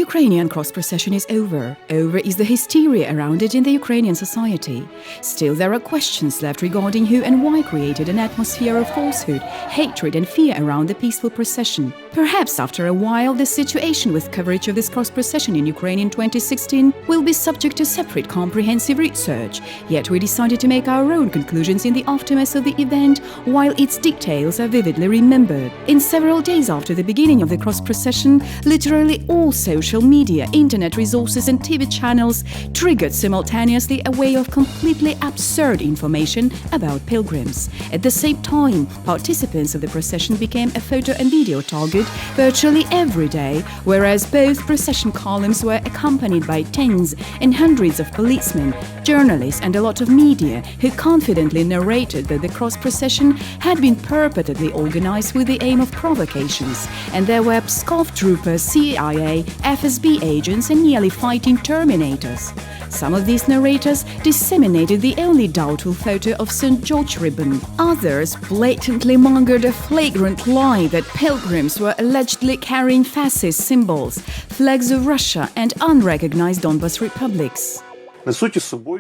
All-Ukrainian Cross-Procession is over. Over is the hysteria around it in the Ukrainian society. Still, there are questions left regarding who and why created an atmosphere of falsehood, hatred and fear around the peaceful procession. Perhaps after a while, the situation with coverage of this cross-procession in Ukraine in 2016 will be subject to separate comprehensive research. Yet we decided to make our own conclusions in the aftermath of the event, while its details are vividly remembered. In several days after the beginning of the cross-procession, literally all social media, internet resources and TV channels triggered simultaneously a wave of completely absurd information about pilgrims. At the same time, participants of the procession became a photo and video target virtually every day, whereas both procession columns were accompanied by tens and hundreds of policemen, journalists and a lot of media who confidently narrated that the cross-procession had been purportedly organized with the aim of provocations, and there were SCOF troopers, CIA, FSB agents and nearly fighting Terminators. Some of these narrators disseminated the only doubtful photo of St. George ribbon. Others blatantly mongered a flagrant lie that pilgrims were allegedly carrying fascist symbols, flags of Russia and unrecognized Donbas republics.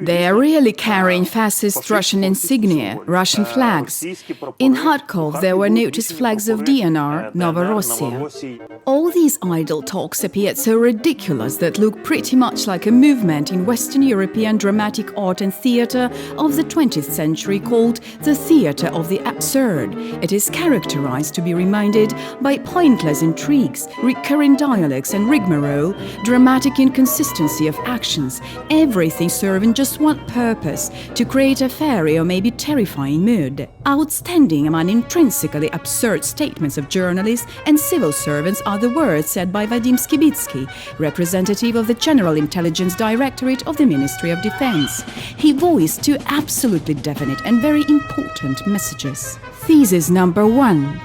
They are really carrying fascist Russian insignia, Russian flags. In Kharkov there were noticed flags of DNR, Novorossiya. All these idle talks appeared so ridiculous that look pretty much like a movement in Western European dramatic art and theatre of the 20th century called the theatre of the absurd. It is characterized, to be reminded, by pointless intrigues, recurring dialogues and rigmarole, dramatic inconsistency of actions, everything serving just one purpose, to create a fairy or maybe terrifying mood. Outstanding among intrinsically absurd statements of journalists and civil servants are the words said by Vadim Skibitsky, representative of the General Intelligence Directorate of the Ministry of Defense. He voiced two absolutely definite and very important messages. Thesis number 1.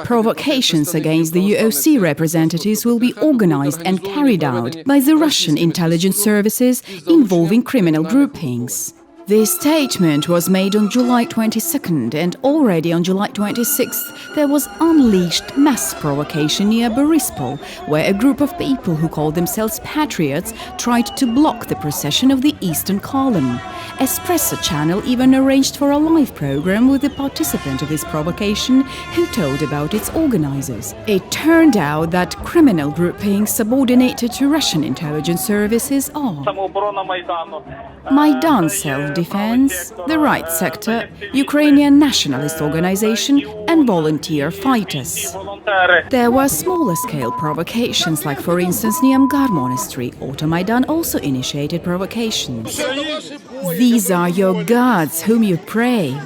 Provocations against the UOC representatives will be organized and carried out by the Russian intelligence services involving criminal groupings. This statement was made on July 22nd, and already on July 26th there was unleashed mass provocation near Borispol, where a group of people who called themselves patriots tried to block the procession of the Eastern Column. Espresso channel even arranged for a live program with the participant of this provocation who told about its organizers. It turned out that criminal groupings subordinated to Russian intelligence services are Maidan Self-Defense, the Right Sector, Ukrainian Nationalist Organization and volunteer fighters. There were smaller-scale provocations, like for instance near Mgar Monastery. Automaidan also initiated provocations. These are your gods whom you pray.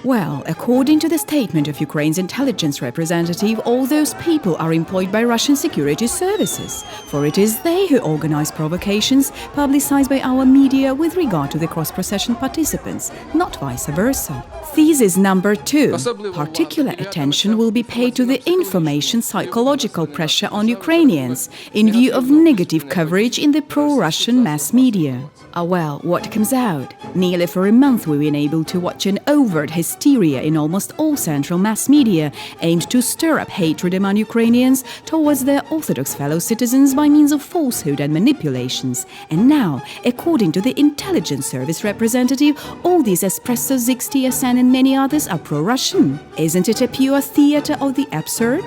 Well, according to the statement of Ukraine's intelligence representative, all those people are employed by Russian security services, for it is they who organize provocations publicized by our media with regard to the cross-procession participants, not vice versa. Thesis number 2. Particular attention will be paid to the information psychological pressure on Ukrainians in view of negative coverage in the pro-Russian mass media. Well, what comes out? Nearly for a month we've been able to watch an overt hysteria in almost all central mass media aimed to stir up hatred among Ukrainians towards their Orthodox fellow citizens by means of falsehood and manipulations. And now, according to the intelligence service representative, all these Espresso, Zix, TSN and many others are pro-Russian. Isn't it a pure theatre of the absurd?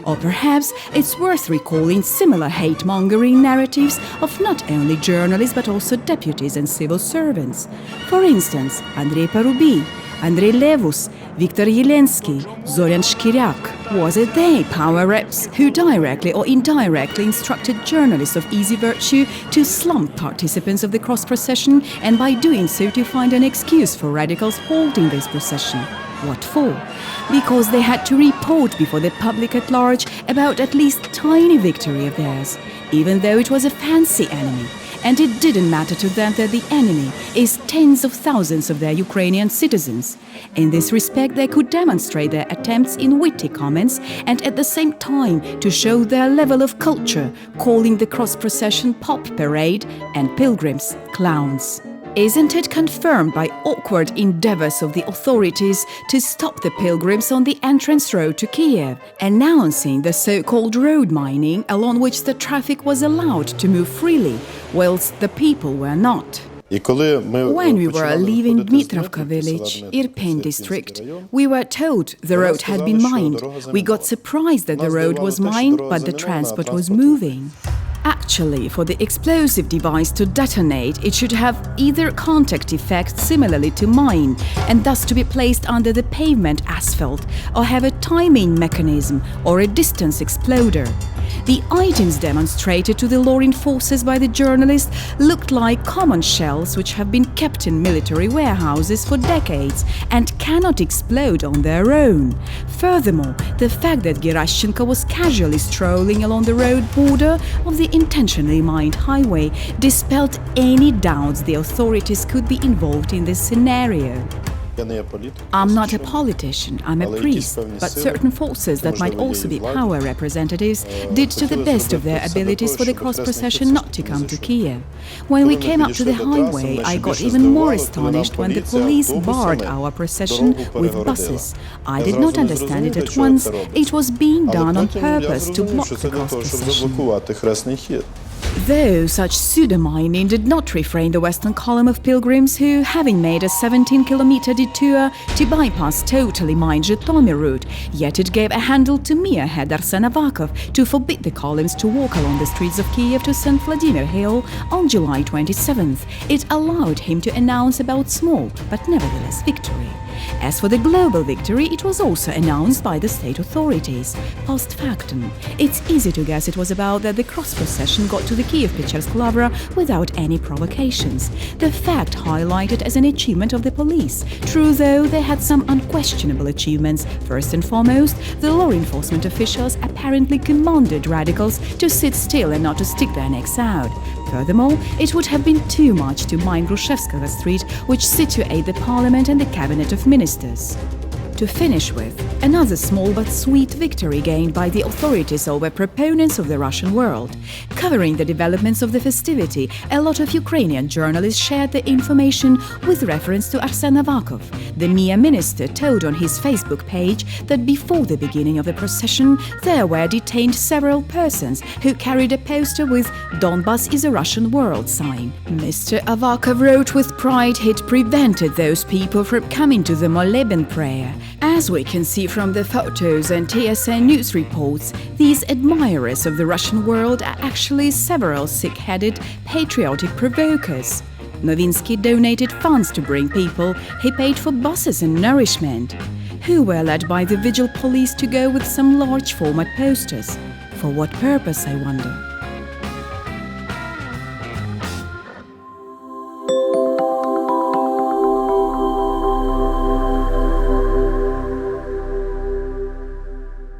Or perhaps it's worth recalling similar hate-mongering narratives of not only journalists but also deputies and civil servants. For instance, Andrei Parubi, Andrei Levus, Viktor Yelensky, Zoryan Shkiryak. Was it they, power reps, who directly or indirectly instructed journalists of easy virtue to slump participants of the cross-procession and by doing so to find an excuse for radicals halting this procession? What for? Because they had to report before the public at large about at least tiny victory of theirs, even though it was a fancy enemy. And it didn't matter to them that the enemy is tens of thousands of their Ukrainian citizens. In this respect, they could demonstrate their attempts in witty comments and at the same time to show their level of culture, calling the cross-procession pop parade and pilgrims clowns. Isn't it confirmed by awkward endeavors of the authorities to stop the pilgrims on the entrance road to Kiev, announcing the so-called road mining along which the traffic was allowed to move freely, whilst the people were not? When we were leaving Dmitrovka village, Irpin district, we were told the road had been mined. We got surprised that the road was mined, but the transport was moving. Actually, for the explosive device to detonate, it should have either contact effect similarly to mine, and thus to be placed under the pavement asphalt, or have a timing mechanism or a distance exploder. The items demonstrated to the law enforcers by the journalist looked like common shells which have been kept in military warehouses for decades and cannot explode on their own. Furthermore, the fact that Gerashchenko was casually strolling along the road border of the intentionally mined highway dispelled any doubts the authorities could be involved in this scenario. I'm not a politician, I'm a priest, but certain forces that might also be power representatives did to the best of their abilities for the cross-procession not to come to Kiev. When we came up to the highway, I got even more astonished when the police barred our procession with buses. I did not understand it at once. It was being done on purpose to block the cross-procession. Though such pseudo-mining did not refrain the western column of pilgrims who, having made a 17-kilometer detour to bypass totally mined Zhytomyr route, yet it gave a handle to Mia head Arsen Avakov to forbid the columns to walk along the streets of Kiev to St. Vladimir Hill on July 27th. It allowed him to announce about small, but nevertheless victory. As for the global victory, it was also announced by the state authorities. Post factum, it's easy to guess it was about that the cross-procession got to the Kiev-Pechersk Lavra without any provocations. The fact highlighted as an achievement of the police. True, though, they had some unquestionable achievements. First and foremost, the law enforcement officials apparently commanded radicals to sit still and not to stick their necks out. Furthermore, it would have been too much to mine Grushevskaya Street, which situate the parliament and the cabinet of ministers. To finish with, another small but sweet victory gained by the authorities over proponents of the Russian world. Covering the developments of the festivity, a lot of Ukrainian journalists shared the information with reference to Arsen Avakov. The MIA minister told on his Facebook page that before the beginning of the procession, there were detained several persons who carried a poster with "Donbas is a Russian world" sign. Mr. Avakov wrote with pride he'd prevented those people from coming to the Moleben prayer. As we can see from the photos and TSN news reports, these admirers of the Russian world are actually several sick-headed, patriotic provokers. Novinsky donated funds to bring people, he paid for buses and nourishment. Who were led by the vigil police to go with some large format posters? For what purpose, I wonder?